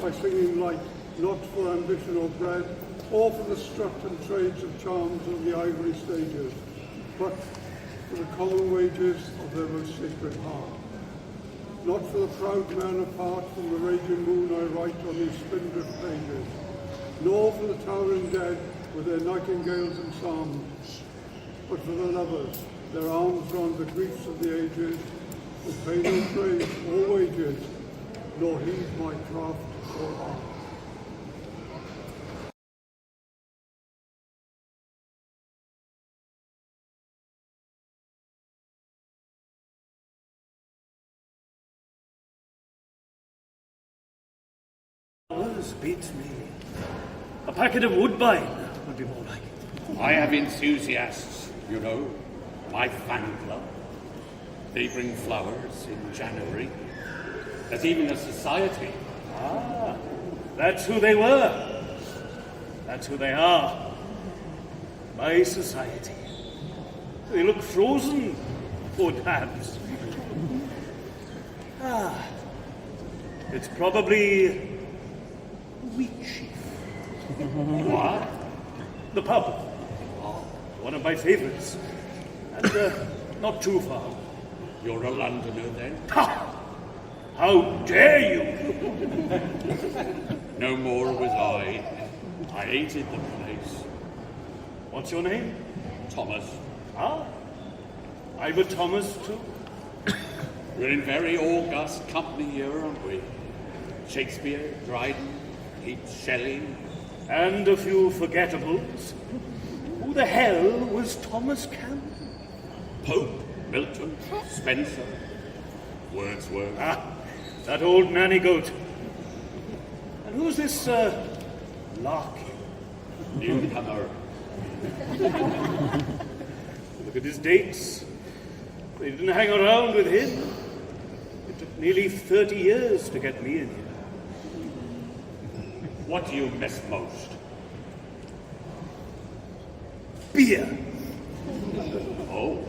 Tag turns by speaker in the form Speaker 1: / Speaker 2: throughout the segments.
Speaker 1: by singing light, not for ambition or bread, or for the strut and trades of charms of the ivory stages, but for the common wages of their most sacred heart. Not for the proud man apart from the raging moon I write on these spindrift pages, nor for the towering dead with their nightingales and psalms, but for the lovers, their arms round the griefs of the ages, who pay no trade or wages, nor heed my craft or art.
Speaker 2: Beats me. A packet of woodbine would be more like it.
Speaker 3: I have enthusiasts, you know, my fan club. They bring flowers in January. There's even a society.
Speaker 2: Ah, that's who they were. That's who they are. My society. They look frozen, poor dabs. Ah, it's probably Wheatsheaf.
Speaker 3: What?
Speaker 2: The pub. One of my favourites. And not too far.
Speaker 3: You're a Londoner then?
Speaker 2: Ha! How dare you!
Speaker 3: No more was I. I hated the place.
Speaker 2: What's your name?
Speaker 3: Thomas.
Speaker 2: Ah, I'm a Thomas too.
Speaker 3: We're in very august company here, aren't we? Shakespeare, Dryden, Keats, Shelley.
Speaker 2: And a few forgettables. Who the hell was Thomas Campbell?
Speaker 3: Pope, Milton, Spencer, Wordsworth.
Speaker 2: Ah, that old nanny goat. And who's this, Larkin?
Speaker 3: Newcomer.
Speaker 2: Look at his dates. They didn't hang around with him. It took nearly 30 years to get me in here.
Speaker 3: What do you miss most?
Speaker 2: Beer.
Speaker 3: Oh,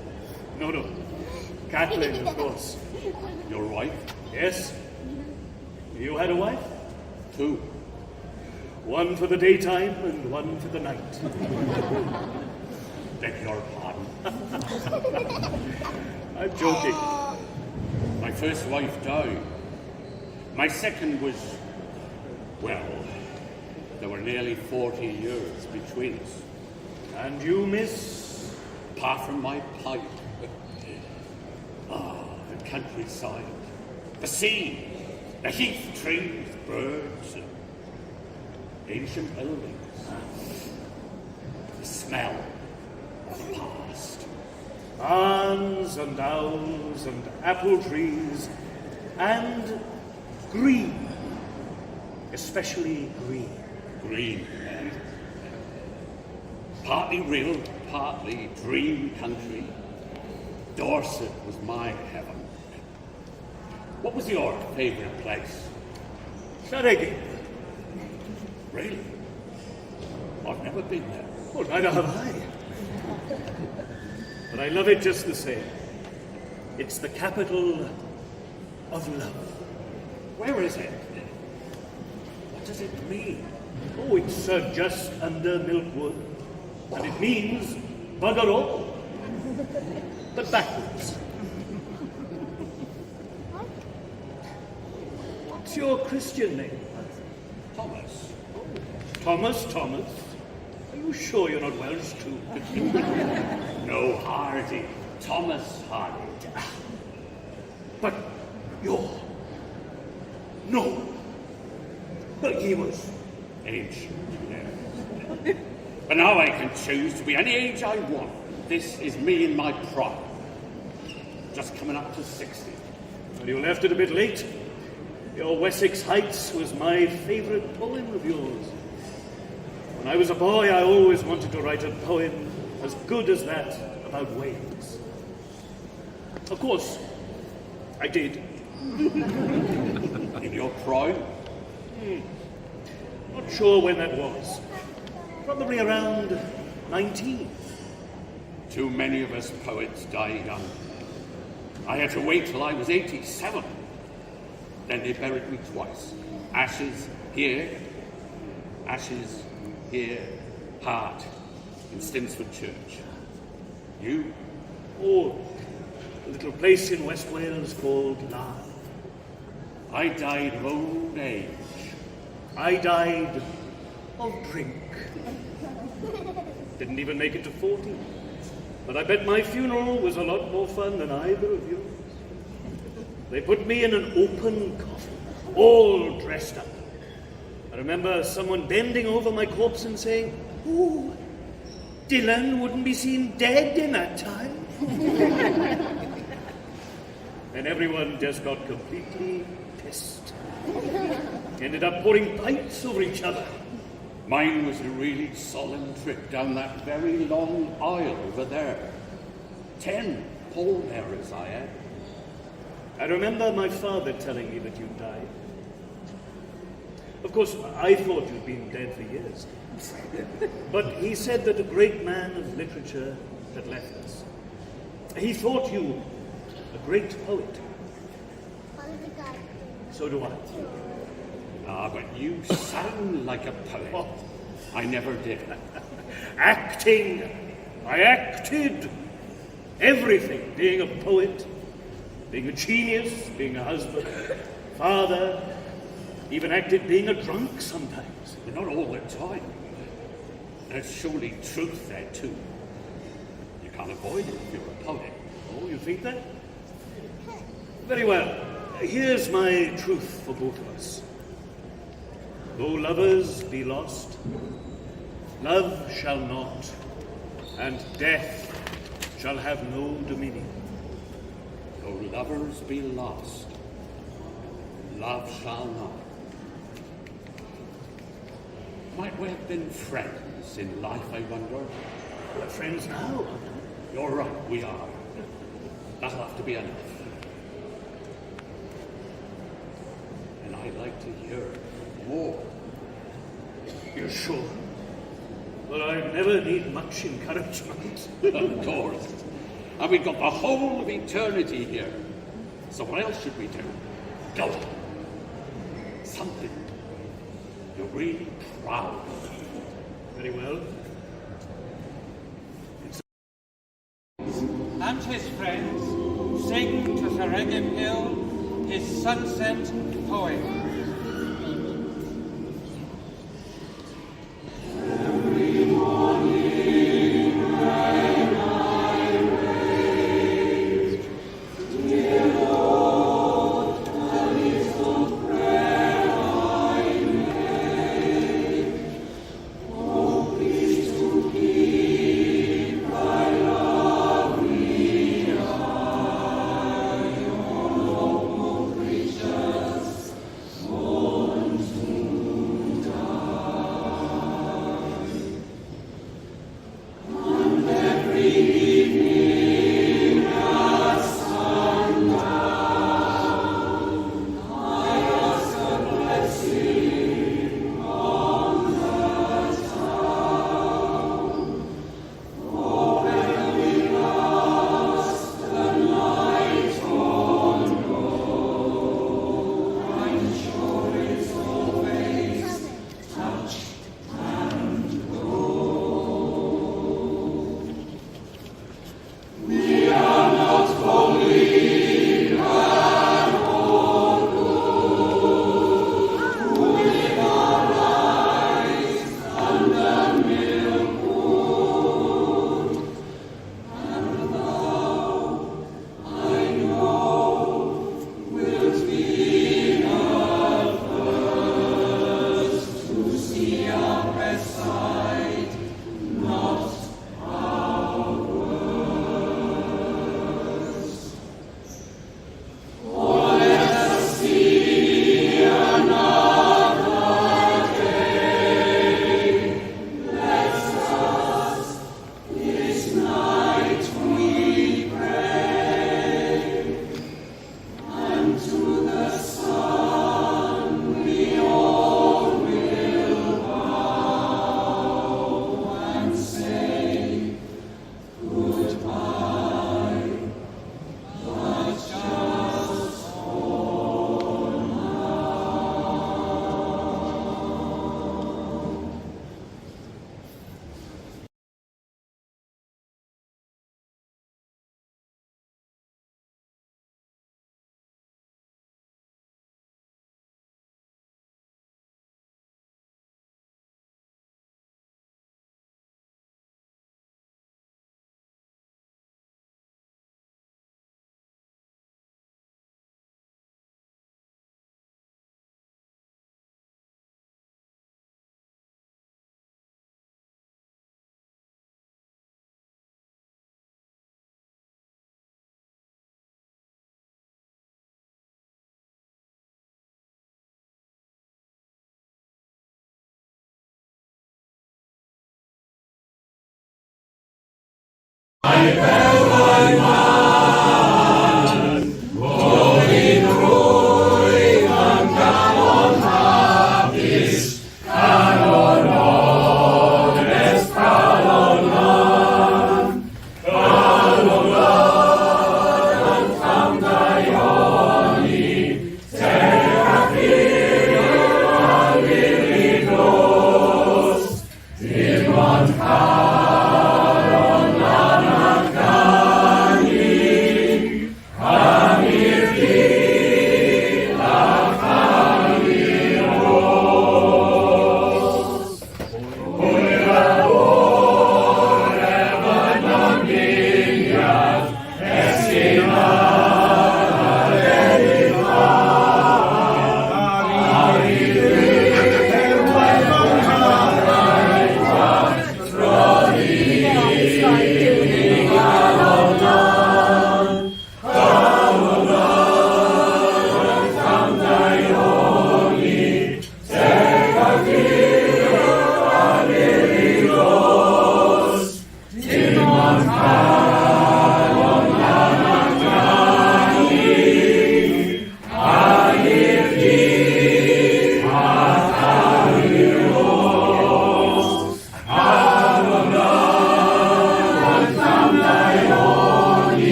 Speaker 2: No. Caitlin, of course.
Speaker 3: your wife?
Speaker 2: Yes? You had a wife?
Speaker 3: 2.
Speaker 2: One for the daytime and one for the night.
Speaker 3: Beg your pardon.
Speaker 2: I'm joking.
Speaker 3: My first wife died. My second was, well, there were nearly 40 years between us.
Speaker 2: And you, miss?
Speaker 3: Apart from my pipe. The countryside. The sea. The heath trees, birds, and ancient buildings. The smell of the past.
Speaker 2: Barns and owls and apple trees and green. Especially green.
Speaker 3: Green. Partly real, partly dream country. Dorset was my heaven. What was your favourite place?
Speaker 2: Sharegi.
Speaker 3: Really? I've never been there.
Speaker 2: Oh, neither have I. But I love it just the same. It's the capital of love.
Speaker 3: Where is it? What does it mean?
Speaker 2: Oh, it's just under Milkwood. And it means bugger all. But backwards. What's your Christian name?
Speaker 3: Thomas.
Speaker 2: Thomas? Are you sure you're not Welsh too?
Speaker 3: No, Hardy. Thomas Hardy.
Speaker 2: But you're... No. But he was...
Speaker 3: Age. Yes. But now I can choose to be any age I want. This is me in my prime. Just coming up to 60.
Speaker 2: Well, you left it a bit late. Your Wessex Heights was my favourite poem of yours. When I was a boy, I always wanted to write a poem as good as that about Wales. Of course, I did.
Speaker 3: In your prime?
Speaker 2: Not sure when that was. Probably around 19.
Speaker 3: Too many of us poets die young. I had to wait till I was 87. Then they buried me twice. Ashes here, heart in Stinsford Church. You?
Speaker 2: Oh, a little place in West Wales called Larne.
Speaker 3: I died of old age.
Speaker 2: I died of drink. Didn't even make it to 40. But I bet my funeral was a lot more fun than either of yours. They put me in an open coffin, all dressed up. I remember someone bending over my corpse and saying, "Ooh, Dylan wouldn't be seen dead in that time." And everyone just got completely pissed. Ended up pouring pints over each other.
Speaker 3: Mine was a really solemn trip down that very long aisle over there. 10 pallbearers I had.
Speaker 2: I remember my father telling me that you died. Of course, I thought you'd been dead for years. But he said that a great man of literature had left us. He thought you a great poet. So do I.
Speaker 3: Ah, but you sound like a poet.
Speaker 2: Oh.
Speaker 3: I never did.
Speaker 2: Acting. I acted. Everything. Being a poet, being a genius, being a husband, father, even acted being a drunk sometimes.
Speaker 3: But not all the time. There's surely truth there too. You can't avoid it if you're a poet.
Speaker 2: Oh, you think that? Very well. Here's my truth for both of us. Though lovers be lost, love shall not, and death shall have no dominion.
Speaker 3: Though lovers be lost, love shall not. Might we have been friends in life, I wonder?
Speaker 2: We're friends now.
Speaker 3: You're right, we are. That'll have to be enough. And I'd like to hear more.
Speaker 2: You're sure? Well, I never need much encouragement.
Speaker 3: Of course. And we've got the whole of eternity here. So what else should we do? Go. Something you're really proud of.
Speaker 2: Very well.
Speaker 4: And his friends sing to Sir Egan Hill his sunset poem.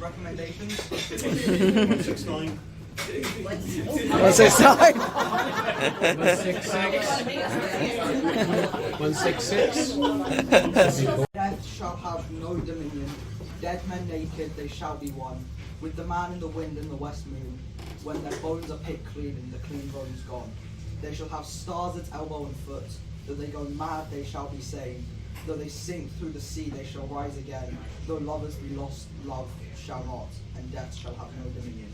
Speaker 5: Recommendations?
Speaker 2: 169.
Speaker 6: 169.
Speaker 5: 166. 166.
Speaker 6: Death shall have no dominion. Dead men naked, they shall be one. With the man in the wind and the west moon, when their bones are picked clean and the clean bones gone. They shall have stars at elbow and foot. Though they go mad, they shall be saved. Though they sink through the sea, they shall rise again. Though lovers be lost, love shall not, and death shall have no dominion.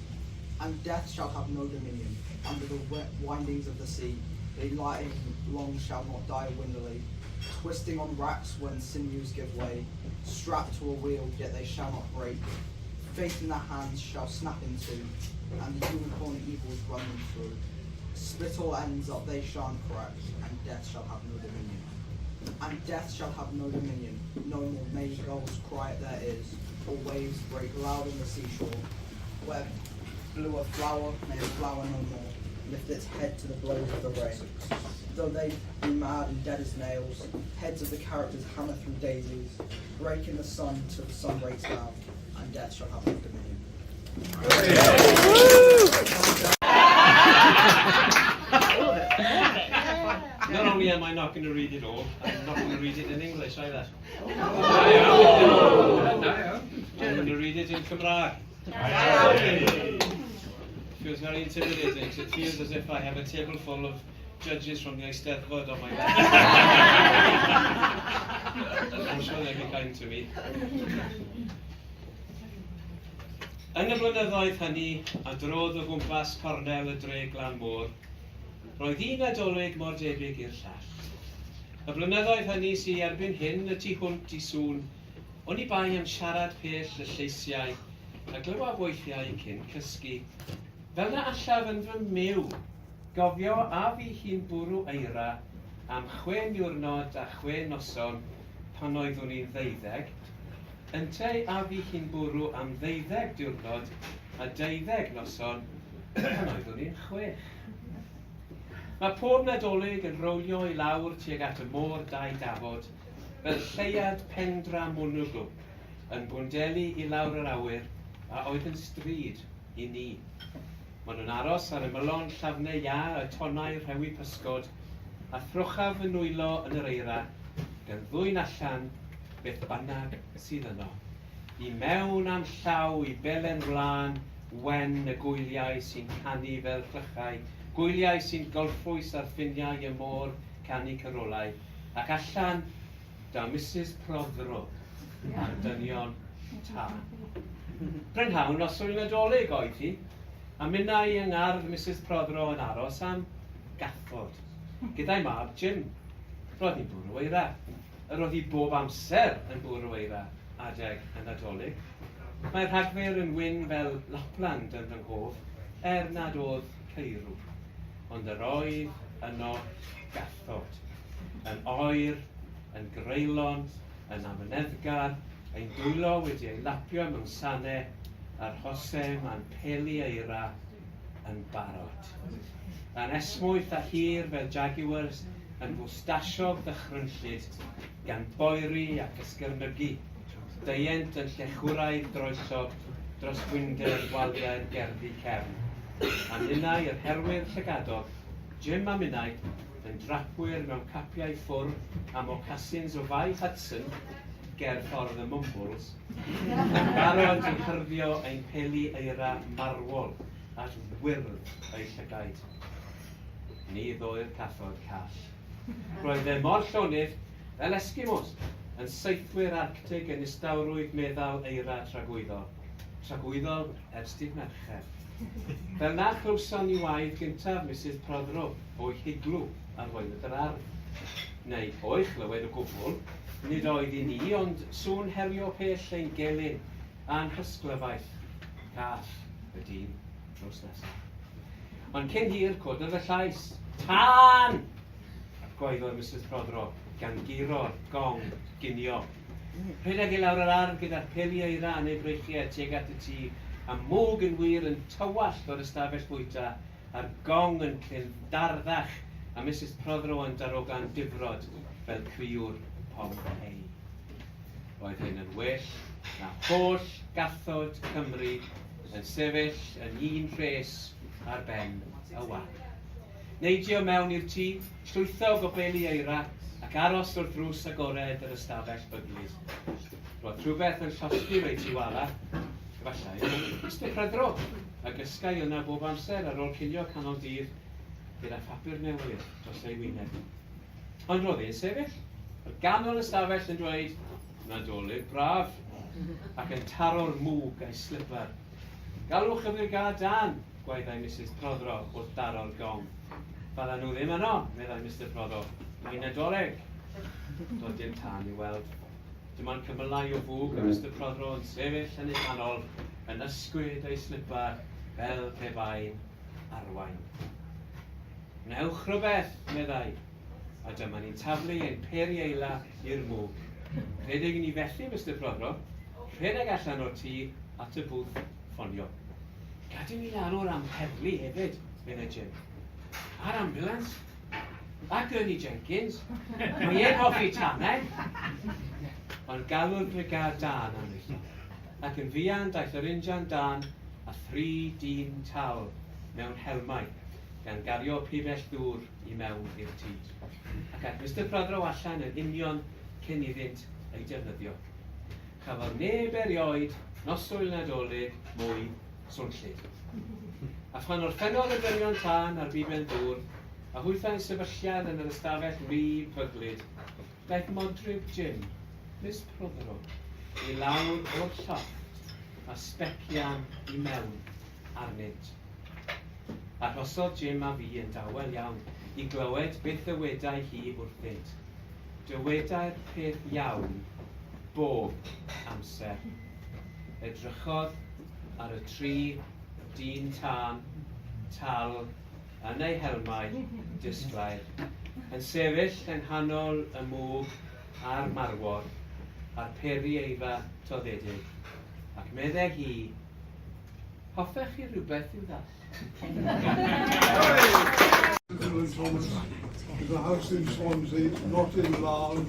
Speaker 6: And death shall have no dominion. Under the windings of the sea, they lying long shall not die windily. Twisting on racks when sinews give way, strapped to a wheel, yet they shall not break. Faith in their hands shall snap in two, and the unicorn evils run them through. Split all ends up they shan't crack, and death shall have no dominion. And death shall have no dominion, no more may gulls cry at their ears, or waves break loud on the seashore. Where blew a flower, may a flower no more lift its head to the blows of the rain. Though they be mad and dead as nails, heads of the characters hammer through daisies, break in the sun till the sun breaks down, and death shall have no dominion.
Speaker 4: Not only am I not going to read it all, I'm not going to read it in English either. I'm going to read it in Cymraeg. It feels very intimidating. It feels as if I have a table full of judges from the Eisteddfod on my lap. I'm sure they'll be kind to me. Yn y blynyddoedd hynny, a drodd o gwmpas cornel y dre Glan Môr, roedd un Nadolig mor debyg i'r llall. Y blynyddoedd hynny sy'n erbyn hyn y tu hwnt I sŵn, o'n I bai am siarad pell y lleisiau a glywed weithiau cyn cysgu. Fel na allaf yn fy myw, gofio a fi hi'n bwrw eira am 6 niwrnod a 6 noson pan oeddwn i'n 12, Ynteu a fi hi'n bwrw am 12 diwrnod a 12 noson pan oeddwn i'n 6. Mae pob Nadolig yn rowlio I lawr tuag at y môr dau dafod fel lleiad pendra mwnnwgl yn bwndeli I lawr yr awyr a oedd yn stryd I ni. Maen nhw'n aros ar y mylon llafnau ia y tonnau rhewi pysgod a thrwchaf yn nwylo yn yr eira gan ddwyn allan beth bynnag sydd yno. I mewn am llaw I belen wlân wen y gwyliau sy'n canu fel clychau Gwyliau sy'n golffwys ar ffiniau y môr canu carolau, ac allan da Mrs Prothero yn dynion tân. Brynhawn os yw'n nadolig oedd hi, a minnau yng ngardd Mrs Prothero yn aros am gathod, gyda'i mab Jim. Roedd hi'n bwrw eira. Roedd hi bob amser yn bwrw eira, adeg yn nadolig. Mae'r rhagfyr yn wyn fel Lapland yn fy nghof, nad oedd ceirw. Ond yr oedd yno gathod, yn oer, yn greulon, yn amyneddgar, ein dwylo wedi ei lapio mewn sanau, a'r hosem a'n peli eira yn barod. A'n esmwyth a hir fel jaguars yn fwstasiog ddychrynllyd gan boeri ac ysgyrnygu, deiant yn llechwraidd droesog dros gwynder walder gerddi cefn. A minnau yr herwyr llygadog, Jim a minnau yn drapwyr mewn capiau ffwr a mocassins o fai Hudson ger ffordd y Mumbles, yn barod i hyrddio ein peli eira marwol at wyrdd ei llygaid. Ni ddoi'r cathod call. Roedd e mor llonydd fel Eskimos yn saethwyr Arctig yn istawrwydd meddal eira tragwyddo. Tragwyddo ers dydd Mercher. Fel na chlwson i waith gyntaf Mrs Prothero o'i higlw ar waelod yr ardd. Neu o'i chlywed o gwbl, nid oedd i ni ond sŵn herio pell ein gelyn a'n hysglyfaeth. Call y dyn dros nesaf. Ond cyn hir cododd y llais. Tân! Gwaeddodd Mrs Prothero gan giro'r gong ginio. Rhedeg i lawr yr ardd gyda'r peli eira yn ei breichiau tuag at y tŷ, a mwg yn wir yn tywallt o'r ystafell bwyta, a'r gong yn cyn darddach, a Mrs Prothero yn darogan difrod fel cwiwr Pompeii. Roedd hyn yn well na holl gathod Cymru yn sefyll yn un rhes ar ben y wan. Neidio mewn i'r tŷ, llwytho o gobeli eira ac aros o'r ddrws agored yr ystafell byglus. Roedd rhywbeth yn llosgi reit i wala, efallai, Mr Prothero, a gysgai yna bob amser ar ôl cinio canol dydd gyda phapur newydd dros ei wyneb. Ond roedd e'n sefyll, ar ganol ystafell yn dweud, nadolig braf, ac yn taro'r mwg a'i slipar. Galwch y brigad dan, gwaeddai Mrs Prothero wrth daro'r gong. Fydda nhw ddim yno, meddai Mr Prothero. Mae'n nadolig. Doedd dim tan i weld. Dim ond cymylau o fwg a Mr Prothero yn sefyll yn ei canol, yn ysgwyd ei slipar fel pe bain arwain. Wnewch rhywbeth, meddai, a dyma ni'n taflu ein peri eila i'r mwg. Rhedeg ni felly, Mr Prothero, rhedeg allan o'r tŷ at y bwth ffonio. Gadw ni lanw'r am heddlu hefyd, meddai Jim. A'r ambulans, a Gurney Jenkins, mae e'n hoffi tanau. Ond galw'r brigad dan am eithaf, ac yn fuan daeth yr injan dan a 3 dyn tal mewn helmau, gan gario pibell ddŵr i mewn i'r tŷ. Ac at Mr Prothero allan yn union cyn iddynt ei defnyddio. Cafodd neb erioed, noswyl nadolig, mwy, swnllyd. A phan orffennodd y dynion tân ar biben ddŵr, a hwythau'n sefylliad yn yr ystafell rif byglyd, daeth modryb Jim, Miss Prothero, i lawr o'r llofft a specian i mewn arnynt. Arhosodd Jim a fi yn dawel iawn i glywed beth y wedai hi wrthynt. Dywedai'r peth iawn bob amser. Edrychodd ar y 3 dyn tân, tal, yn ei helmau disglair, yn sefyll yng nghanol y mwg a'r marwod, a'r peri eira toddedig, ac meddai hi, hoffech chi rhywbeth i'w ddall?
Speaker 1: Thomas is a house in Swansea, not in Larne.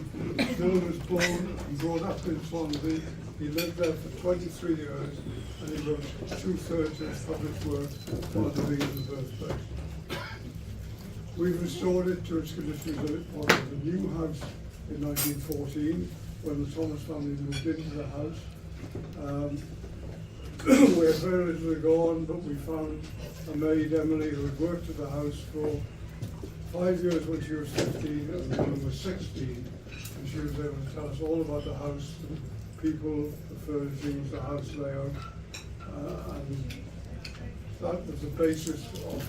Speaker 1: Bill was born and brought up in Swansea. He lived there for 23 years and he wrote 2/3 of his published work while living in the birthplace. We've restored it to its condition as it was a new house in 1914 when the Thomas family moved into the house. We're very little to go on, but we found a maid, Emily, who had worked at the house for 5 years when she was 15 and when was 16, and she was able to tell us all about the house, the people, the furnishings, the house layout, and that was the basis of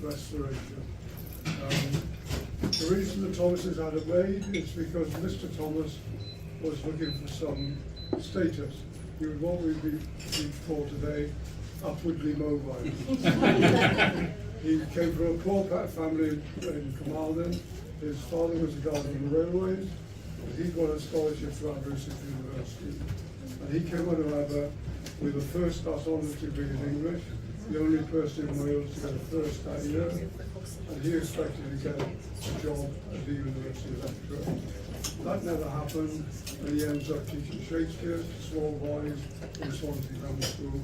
Speaker 1: the restoration. The reason the Thomases had a maid is because Mr. Thomas was looking for some status. He was what we'd be called today upwardly mobile. He came from a poor family in Carmarthen. His father was a guard on the railways. He'd won a scholarship to Westminster University. And he came out of Abba with a first-class honours degree in English, the only person in Wales to get a first that year. And he expected to get a job at the University of Exeter. That never happened, and he ends up teaching Shakespeare to small boys in Swansea Grammar School.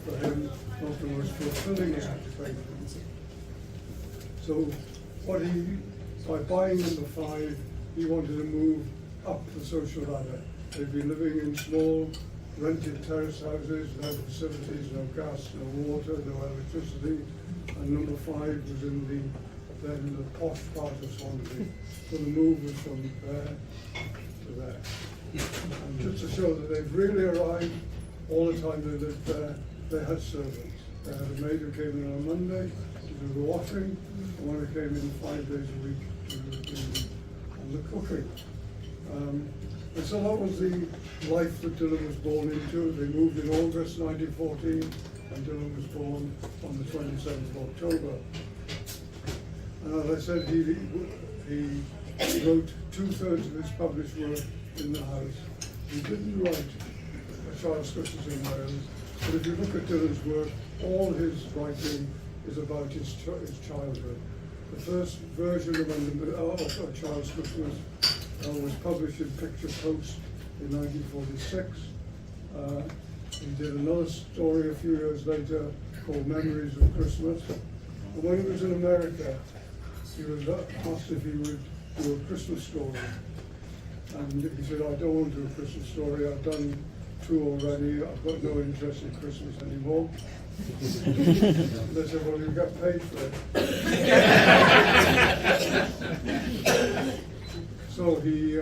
Speaker 1: For him, not the most fulfilling occupation. So, by buying number 5, he wanted to move up the social ladder. They'd been living in small, rented terrace houses, no facilities, no gas, no water, no electricity, and number 5 was in the posh part of Swansea. So the move was from there to there. And just to show that they've really arrived, all the time they lived there, they had servants. They had a maid who came in on a Monday to do the washing, and one who came in 5 days a week to do the cooking. And so that was the life that Dylan was born into. They moved in August 1914, and Dylan was born on the 27th of October. And as I said, he wrote 2/3 of his published work in the house. He didn't write a child's Christmas in Wales, but if you look at Dylan's work, all his writing is about his childhood. The first version of A Child's Christmas was published in Picture Post in 1946. He did another story a few years later called Memories of Christmas. And when he was in America, he was asked if he would do a Christmas story. And he said, I don't want to do a Christmas story, I've done 2 already, I've got no interest in Christmas anymore. They said, well, you get paid for it. So he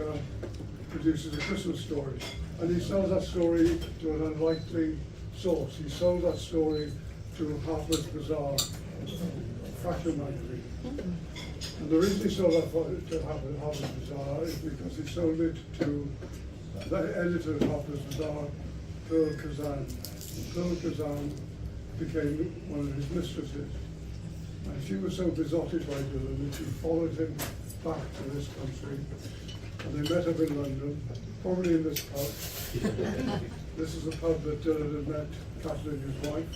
Speaker 1: produces a Christmas story, and he sells that story to an unlikely source. He sold that story to Harper's Bazaar, fashion magazine. And the reason he sold that to Harper's Bazaar is because he sold it to the editor of Harper's Bazaar, Pearl Kazan. Pearl Kazan became one of his mistresses. And she was so besotted by Dylan that she followed him back to this country. And they met up in London, probably in this pub. This is the pub that Dylan had met Caitlin, his wife.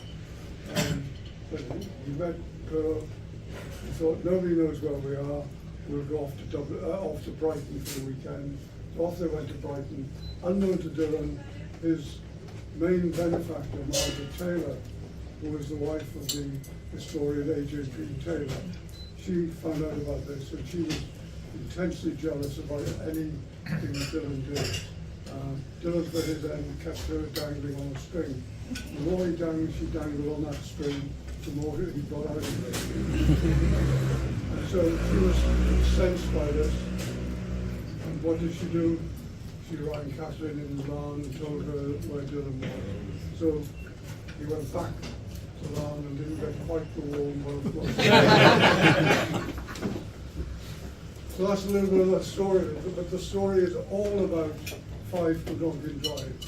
Speaker 1: And he met Pearl. He thought, nobody knows where we are. We'll go off to Brighton for the weekend. So off they went to Brighton. Unknown to Dylan, his main benefactor, Margaret Taylor, who was the wife of the historian A.J.P. Taylor, she found out about this, and she was intensely jealous about anything Dylan did. Dylan, for his end, kept her dangling on a string. The more she dangled on that string, the more he got out of it. And so she was incensed by this. And what did she do? She rang Caitlin in Milan and told her where Dylan was. So he went back to Milan and didn't get quite the warm welcome. So that's a little bit of that story, but the story is all about 5 Godolphin Drive.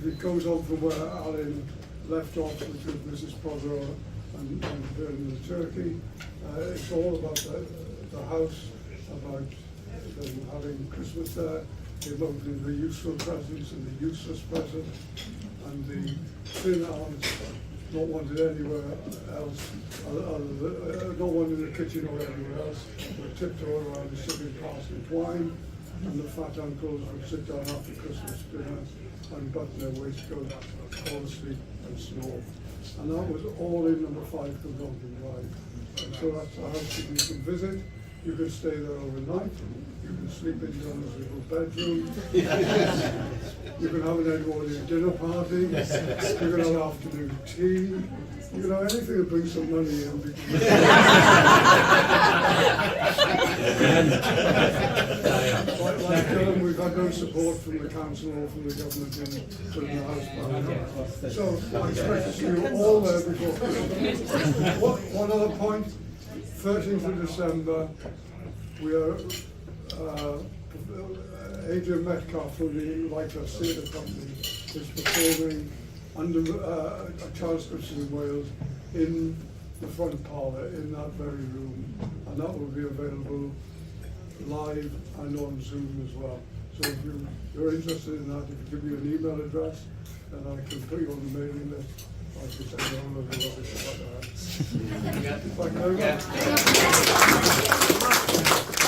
Speaker 1: It goes on from where Alan left off, which was Mrs. Prothero and burning the turkey. It's all about the house, about them having Christmas there, him opening the useful presents and the useless presents, and the thin aunts not wanted anywhere else, not wanted in the kitchen or anywhere else, but tiptoe around and sipping parsnip wine, and the fat uncles would sit down after Christmas dinner and button their waistcoats, fall asleep and snore. And that was all in number 5 Godolphin Drive. And so that's a house that you can visit. You can stay there overnight. You can sleep in John's little bedroom. You can have an Edwardian dinner party. You can have afternoon tea. You can have anything that brings some money in. Like we've had no support from the council or from the government in putting the house back. So I expect to see you all there before Christmas. One other point, 13th of December, we are Adrian Metcalf from the Writer Theatre Company is performing under a Charles Christian in Wales in the front parlour in that very room, and that will be available live and on Zoom as well. So if you're interested in that, if you give me an email address, then I can put you on the mailing list. I can send you all of the rubbish about that. Thank you very much.